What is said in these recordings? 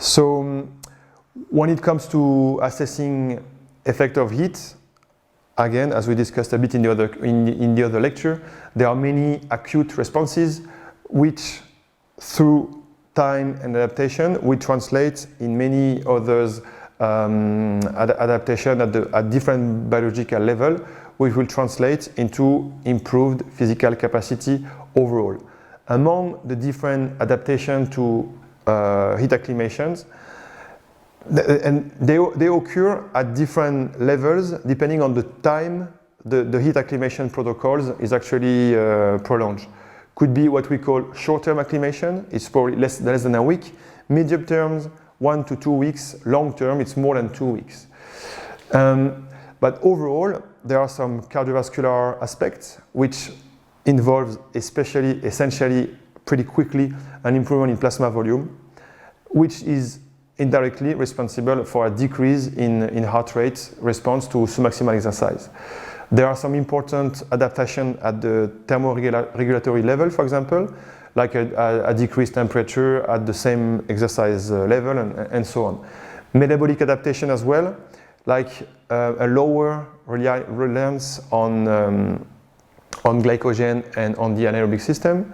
So when it comes to assessing effect of heat, again, as we discussed a bit in the other lecture, there are many acute responses which, through time and adaptation, we translate in many others adaptation at different biological level, which will translate into improved physical capacity overall. Among the different adaptation to heat acclimations, and they occur at different levels depending on the time the heat acclimation protocols is actually prolonged. Could be what we call short-term acclimation, it's probably less than a week. Medium terms, 1 to 2 weeks. Long term, it's more than 2 weeks. But overall, there are some cardiovascular aspects which involves essentially pretty quickly an improvement in plasma volume, which is indirectly responsible for a decrease in heart rate response to submaximal exercise. There are some important adaptation at the thermoregulatory level, for example, like a decreased temperature at the same exercise level and so on. Metabolic adaptation as well, like a lower reliance on glycogen and on the anaerobic system.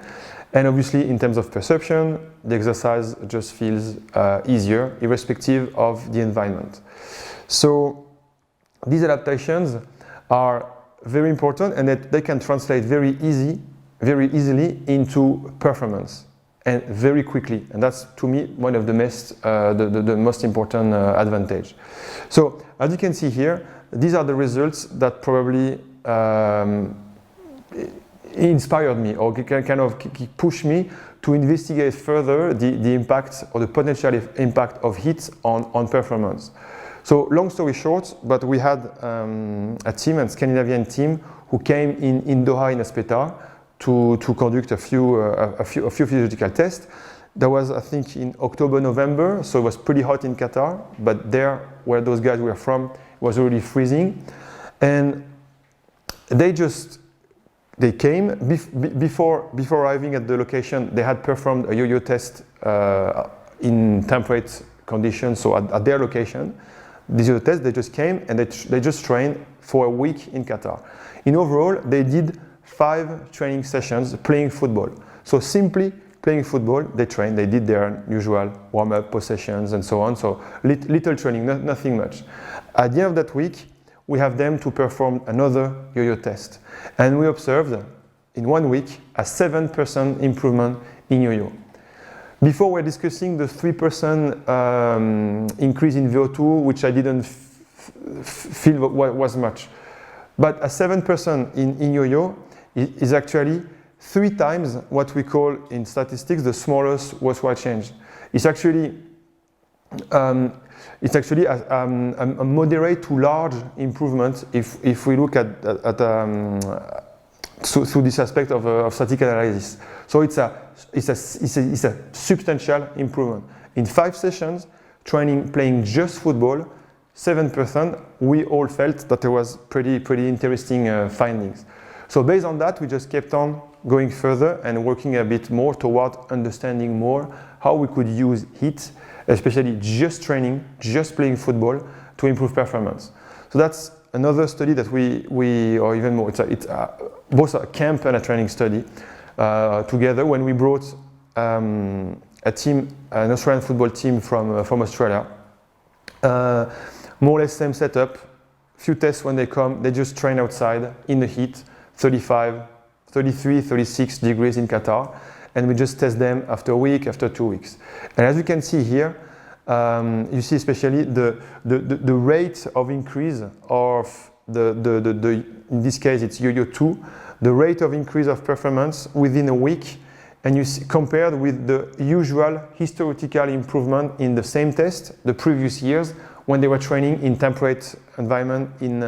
And obviously, in terms of perception, the exercise just feels easier, irrespective of the environment. So these adaptations are very important, and that they can translate very easily into performance, and very quickly. And that's, to me, one of the most important advantage. So as you can see here, these are the results that probably inspired me, or kind of pushed me to investigate further the impact or the potential impact of heat on performance. So long story short, but we had a team, a Scandinavian team, who came in Doha in Espetar to conduct a few physiological tests. That was, I think, in October, November, so it was pretty hot in Qatar, but there, where those guys were from, it was already freezing. And they came, before arriving at the location, they had performed a yo-yo test in temperate conditions, so at their location. These yo-yo tests, they just came and they just trained for a week in Qatar. In overall, they did 5 training sessions playing football. So simply playing football, they trained, they did their usual warm-up, possessions and so on, so little training, nothing much. At the end of that week, we have them to perform another yo-yo test. And we observed, in 1 week, a 7% improvement in yo-yo. Before we're discussing the 3% increase in VO2, which I didn't feel was much. But a 7% in yo-yo is actually 3 times what we call in statistics the smallest worthwhile change. It's actually a moderate to large improvement if we look at through this aspect of statistical analysis. So it's a substantial improvement. In 5 sessions, playing just football, 7%, we all felt that there was pretty interesting findings. So based on that, we just kept on going further and working a bit more toward understanding more how we could use heat, especially just training, just playing football, to improve performance. So that's another study that we or even more, it's both a camp and a training study together, when we brought a team, an Australian football team from Australia. More or less same setup, few tests when they come, they just train outside in the heat, 35, 33, 36 degrees in Qatar, and we just test them after a week, after 2 weeks. And as you can see here, you see especially the rate of increase of in this case it's yo-yo 2, the rate of increase of performance within a week, and you see, compared with the usual historical improvement in the same test the previous years when they were training in temperate environment in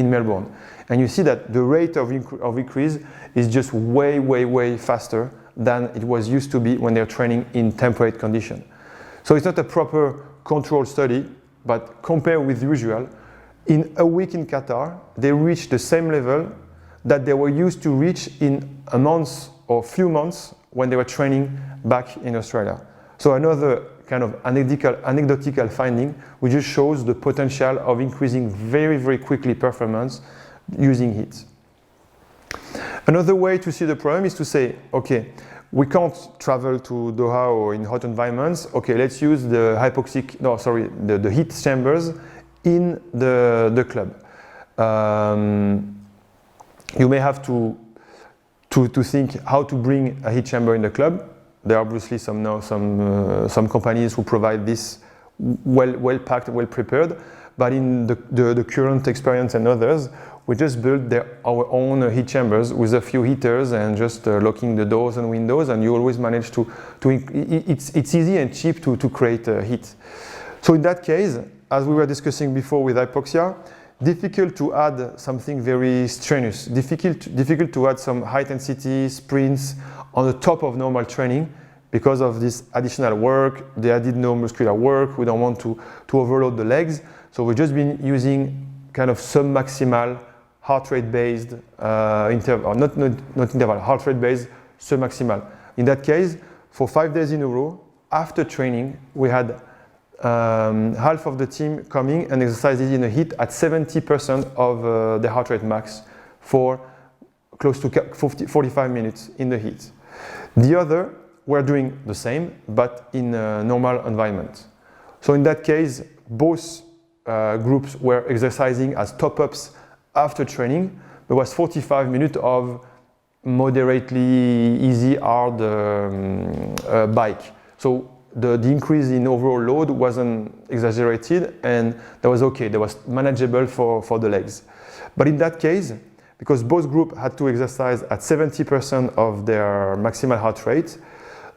Melbourne. And you see that the rate of increase is just way faster than it was used to be when they're training in temperate condition. So it's not a proper control study, but compared with usual, in a week in Qatar, they reached the same level that they were used to reach in a month or few months when they were training back in Australia. So another kind of anecdotal finding, which just shows the potential of increasing very, very quickly performance using heat. Another way to see the problem is to say, okay, we can't travel to Doha or in hot environments. Okay, let's use the the heat chambers in the club. You may have to think how to bring a heat chamber in the club. There are obviously some companies who provide this well packed, well prepared. But in the current experience and others, we just built our own heat chambers with a few heaters and just locking the doors and windows, and you always manage to it's easy and cheap to create heat. So in that case, as we were discussing before with hypoxia, difficult to add something very strenuous, difficult to add some high intensity sprints on the top of normal training because of this additional work, the added neuromuscular work. We don't want to overload the legs. So we've just been using kind of sub-maximal heart rate based interval, not interval, heart rate based sub-maximal. In that case, for 5 days in a row, after training, we had half of the team coming and exercising in the heat at 70% of the heart rate max for close to 45 minutes in the heat. The other were doing the same, but in a normal environment. So in that case, both groups were exercising as top-ups after training. There was 45 minutes of moderately easy, hard bike. So the increase in overall load wasn't exaggerated, and that was okay. That was manageable for the legs. But in that case, because both groups had to exercise at 70% of their maximal heart rate,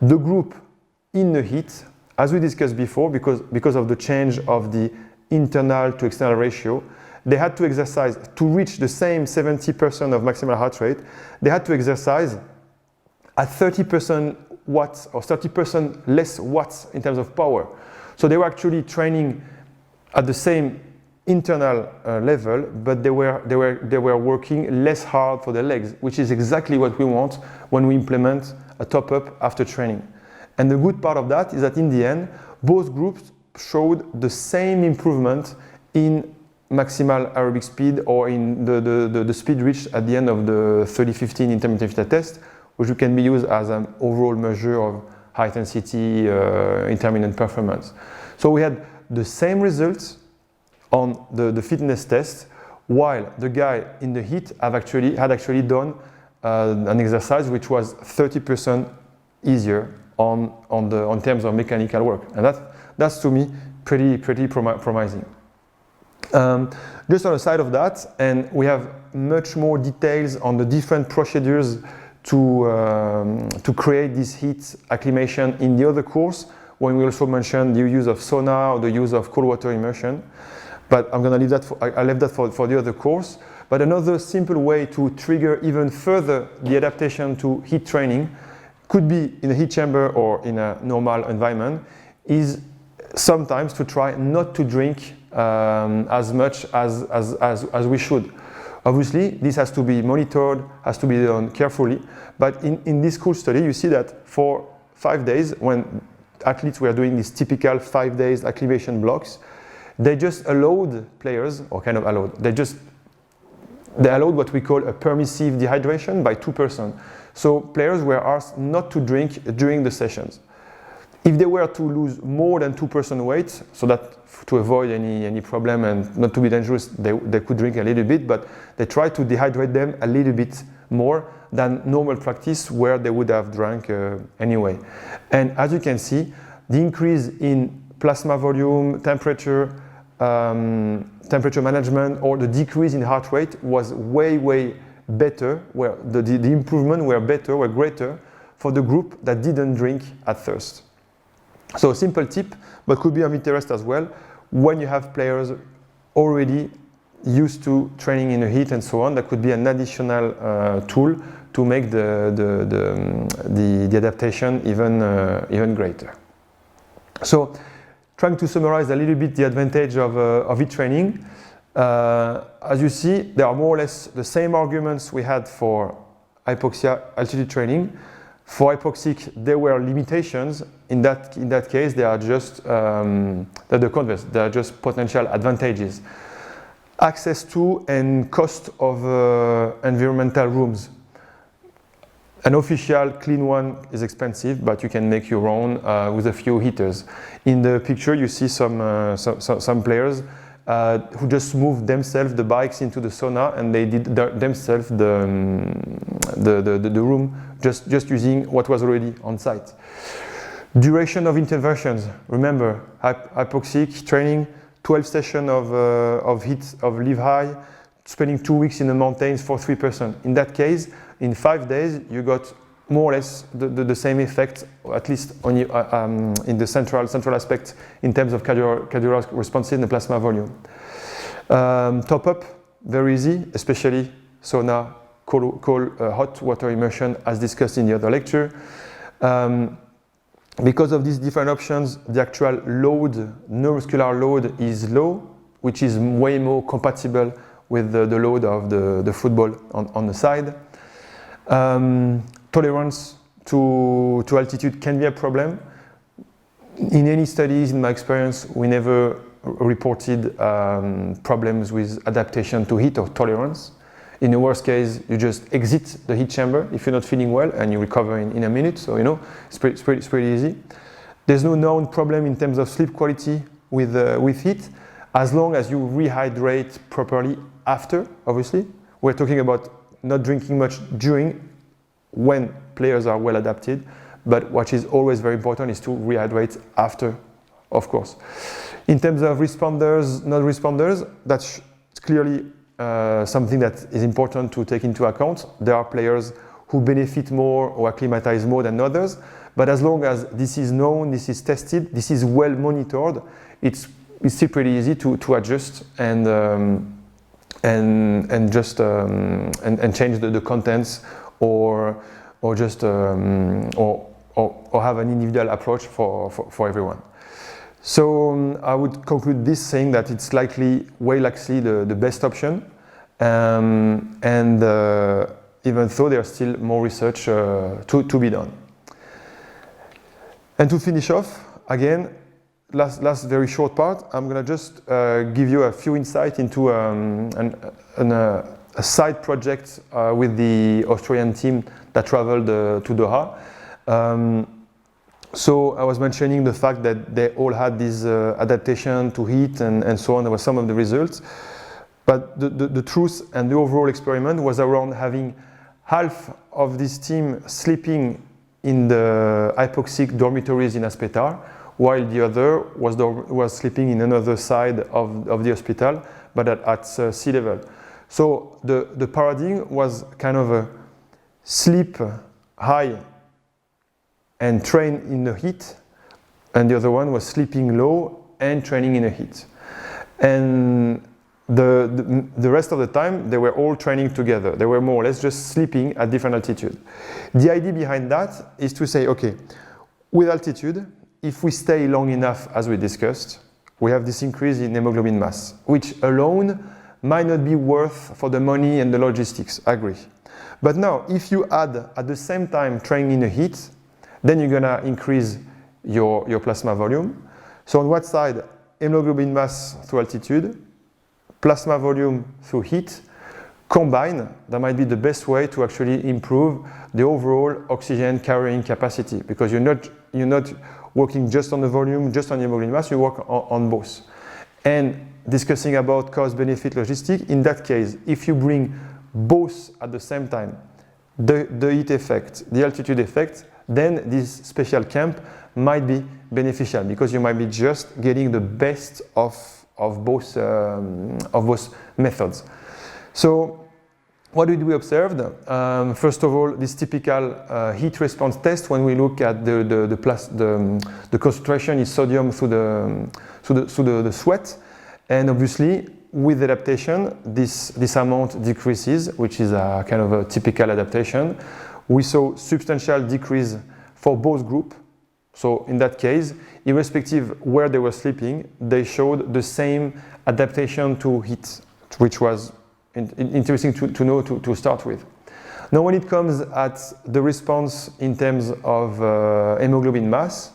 the group in the heat, as we discussed before, because of the change of the internal to external ratio, they had to exercise to reach the same 70% of maximal heart rate. They had to exercise at 30% watts or 30% less watts in terms of power. So they were actually training at the same internal level, but they were working less hard for their legs, which is exactly what we want when we implement a top-up after training. And the good part of that is that in the end, both groups showed the same improvement in maximal aerobic speed or in the speed reached at the end of the 30-15 intermittent fitness test, which can be used as an overall measure of high intensity intermittent performance. So we had the same results on the fitness test, while the guy in the heat had actually done an exercise which was 30% easier on terms of mechanical work, and that's to me pretty promising. Just on the side of that, and we have much more details on the different procedures to create this heat acclimation in the other course, when we also mentioned the use of sauna or the use of cold water immersion. But I'm going to leave that I left that for the other course. But another simple way to trigger even further the adaptation to heat training, could be in a heat chamber or in a normal environment, is sometimes to try not to drink as much as we should. Obviously, this has to be monitored, has to be done carefully. But in this cool study, you see that for 5 days, when athletes were doing these typical 5 days acclimation blocks, they just allowed players, or kind of allowed, they allowed what we call a permissive dehydration by 2%. So players were asked not to drink during the sessions. If they were to lose more than 2% weight, so that to avoid any problem and not to be dangerous, they could drink a little bit, but they tried to dehydrate them a little bit more than normal practice where they would have drank anyway. And as you can see, the increase in plasma volume, temperature management, or the decrease in heart rate was way better, where the improvement were greater for the group that didn't drink at first. So a simple tip, but could be of interest as well, when you have players already used to training in the heat and so on, that could be an additional tool to make the adaptation even greater. So, trying to summarize a little bit the advantage of heat training, as you see, there are more or less the same arguments we had for hypoxia altitude training. For hypoxic, there were limitations. In that case, they are just the converse. They are just potential advantages. Access to and cost of environmental rooms. An official clean one is expensive, but you can make your own with a few heaters. In the picture, you see some players who just moved themselves the bikes into the sauna, and they did themselves the room just using what was already on site. Duration of interventions. Remember, hypoxic training, 12 sessions of heat of live high, spending 2 weeks in the mountains for 3%. In that case, in 5 days, you got more or less the same effect, at least on in the central aspect in terms of cardiovascular response in the plasma volume. Top up, very easy, especially sauna, cold hot water immersion, as discussed in the other lecture. Because of these different options, the actual load, neuromuscular load, is low, which is way more compatible with the load of the football on the side. Tolerance to altitude can be a problem. In any studies, in my experience, we never reported problems with adaptation to heat or tolerance. In the worst case, you just exit the heat chamber if you're not feeling well, and you recover in a minute. So it's pretty easy. There's no known problem in terms of sleep quality with heat, as long as you rehydrate properly after. Obviously, we're talking about not drinking much during, when players are well adapted, but what is always very important is to rehydrate after, of course. In terms of responders, non-responders, that's clearly something that is important to take into account. There are players who benefit more or acclimatize more than others, but as long as this is known, this is tested, this is well monitored, it's still pretty easy to adjust and change the contents or just or have an individual approach for everyone. So I would conclude this saying that it's way likely the best option, and even though there's still more research to be done. And to finish off, again, last very short part, I'm gonna just give you a few insights into a side project with the Australian team that traveled to Doha. So I was mentioning the fact that they all had this adaptation to heat and so on. There were some of the results. But the truth and the overall experiment was around having half of this team sleeping in the hypoxic dormitories in Aspetar, while the other was sleeping in another side of the hospital, but at sea level. So the paradigm was kind of a sleep high and train in the heat, and the other one was sleeping low and training in the heat. And the rest of the time, they were all training together. They were more or less just sleeping at different altitude. The idea behind that is to say, okay, with altitude, if we stay long enough, as we discussed, we have this increase in hemoglobin mass, which alone might not be worth for the money and the logistics, I agree. But now, if you add at the same time training in the heat, then you're gonna increase your plasma volume. So on what side? Hemoglobin mass through altitude, plasma volume through heat, combined, that might be the best way to actually improve the overall oxygen carrying capacity, because you're not working just on the volume, just on the hemoglobin mass, you work on both. And discussing about cost-benefit logistic, in that case, if you bring both at the same time, the heat effect, the altitude effect, then this special camp might be beneficial, because you might be just getting the best of both methods. So what did we observe? First of all, this typical heat response test, when we look at the concentration in sodium through the sweat, and obviously with adaptation, this amount decreases, which is a kind of a typical adaptation. We saw substantial decrease for both groups. So in that case, irrespective where they were sleeping, they showed the same adaptation to heat, which was interesting to know to start with. Now when it comes at the response in terms of hemoglobin mass,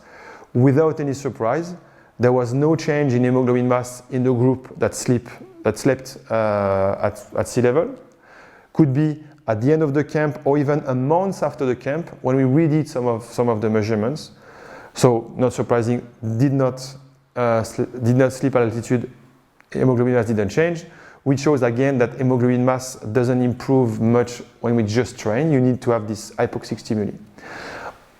without any surprise, there was no change in hemoglobin mass in the group that slept at sea level. Could be at the end of the camp or even a month after the camp when we redid some of the measurements. So not surprising, did not sleep at altitude, hemoglobin mass didn't change, which shows again that hemoglobin mass doesn't improve much when we just train. You need to have this hypoxic stimuli.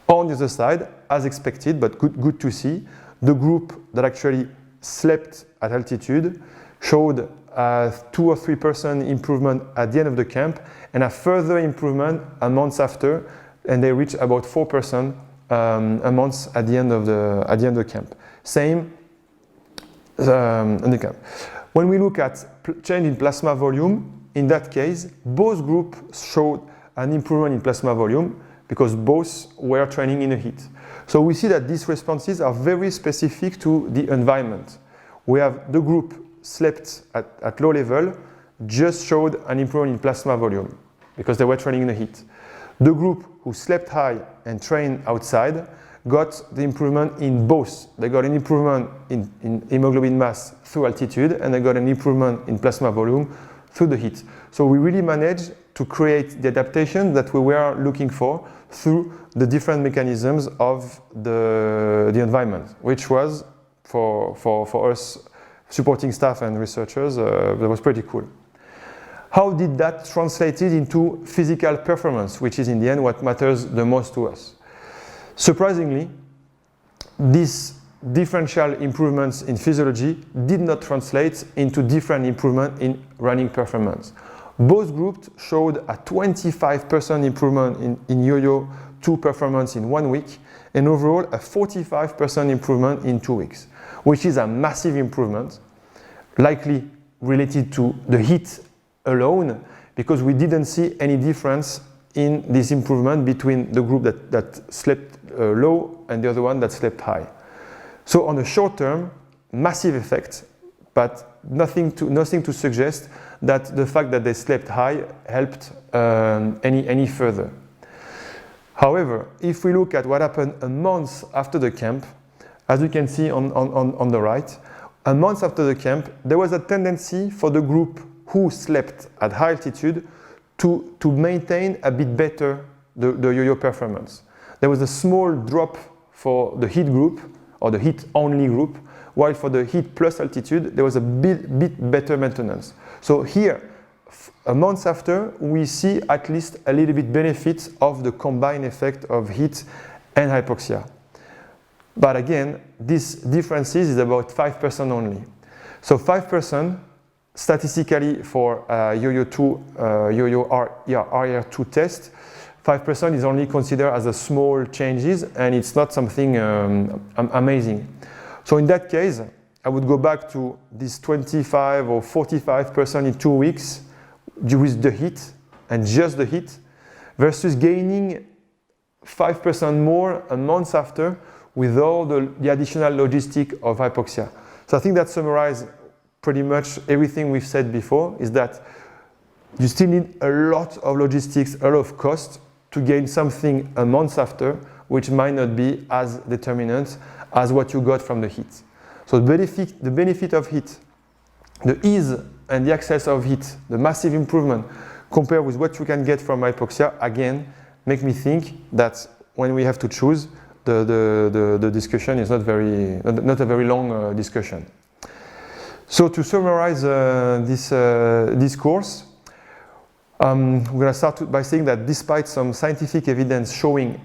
On the other side, as expected, but good to see, the group that actually slept at altitude showed a 2 or 3% improvement at the end of the camp and a further improvement a month after, and they reached about 4% a month at the end of the camp. Same in the camp. When we look at change in plasma volume, in that case, both groups showed an improvement in plasma volume because both were training in the heat. So we see that these responses are very specific to the environment. We have the group slept at low level, just showed an improvement in plasma volume because they were training in the heat. The group who slept high and trained outside got the improvement in both. They got an improvement in hemoglobin mass through altitude, and they got an improvement in plasma volume through the heat. So we really managed to create the adaptation that we were looking for through the different mechanisms of the environment, which was for us supporting staff and researchers, that was pretty cool. How did that translate into physical performance, which is in the end what matters the most to us? Surprisingly, these differential improvements in physiology did not translate into different improvement in running performance. Both groups showed a 25% improvement in yo-yo 2 performance in 1 week, and overall a 45% improvement in 2 weeks, which is a massive improvement, likely related to the heat alone, because we didn't see any difference in this improvement between the group that slept low and the other one that slept high. So on the short term, massive effect, but nothing to suggest that the fact that they slept high helped any further. However, if we look at what happened a month after the camp, as you can see on the right, a month after the camp, there was a tendency for the group who slept at high altitude to maintain a bit better the yo-yo performance. There was a small drop for the heat group or the heat only group, while for the heat plus altitude, there was a bit better maintenance. So here, a month after, we see at least a little bit benefit of the combined effect of heat and hypoxia. But again, this differences is about 5% only. So 5% statistically for yo-yo RER2 test, 5% is only considered as a small changes, and it's not something amazing. So in that case, I would go back to this 25 or 45% in 2 weeks with the heat and just the heat versus gaining 5% more a month after with all the additional logistic of hypoxia. So I think that summarizes pretty much everything we've said before, is that you still need a lot of logistics, a lot of cost to gain something a month after, which might not be as determinant as what you got from the heat. So the benefit of heat, the ease and the access of heat, the massive improvement compared with what you can get from hypoxia, again, make me think that when we have to choose, the discussion is not a very long discussion. So to summarize this course, we're going to start by saying that despite some scientific evidence showing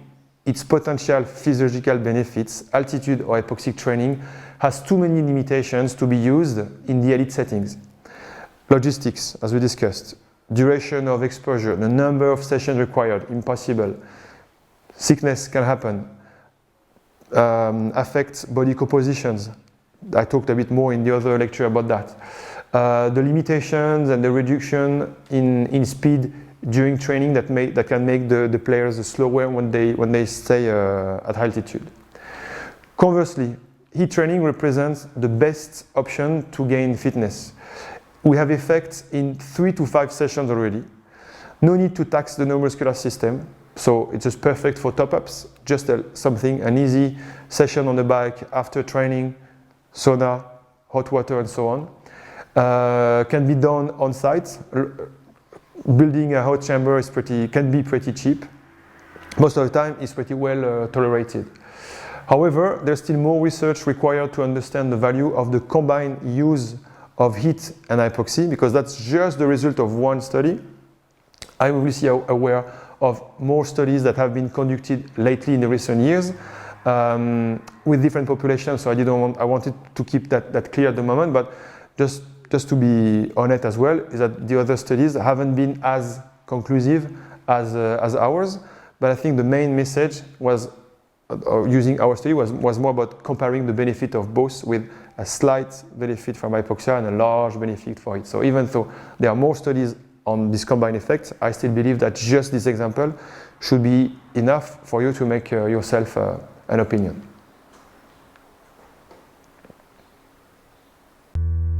its potential physiological benefits, altitude or hypoxic training has too many limitations to be used in the elite settings. Logistics, as we discussed, duration of exposure, the number of sessions required, impossible. Sickness can happen, affects body compositions. I talked a bit more in the other lecture about that. The limitations and the reduction in speed during training that can make the players slower when they stay at high altitude. Conversely, heat training represents the best option to gain fitness. We have effects in 3 to 5 sessions already. No need to tax the neuromuscular system, so it's just perfect for top-ups, just an easy session on the bike after training, sauna, hot water and so on. Can be done on site. Building a hot chamber can be pretty cheap. Most of the time it's pretty well tolerated. However, there's still more research required to understand the value of the combined use of heat and hypoxia, because that's just the result of one study. I'm obviously aware of more studies that have been conducted lately in the recent years with different populations, so I wanted to keep that clear at the moment, but just to be honest as well, is that the other studies haven't been as conclusive as ours, but I think the main message was, using our study, was more about comparing the benefit of both, with a slight benefit from hypoxia and a large benefit for it. So even though there are more studies on this combined effect, I still believe that just this example should be enough for you to make yourself an opinion.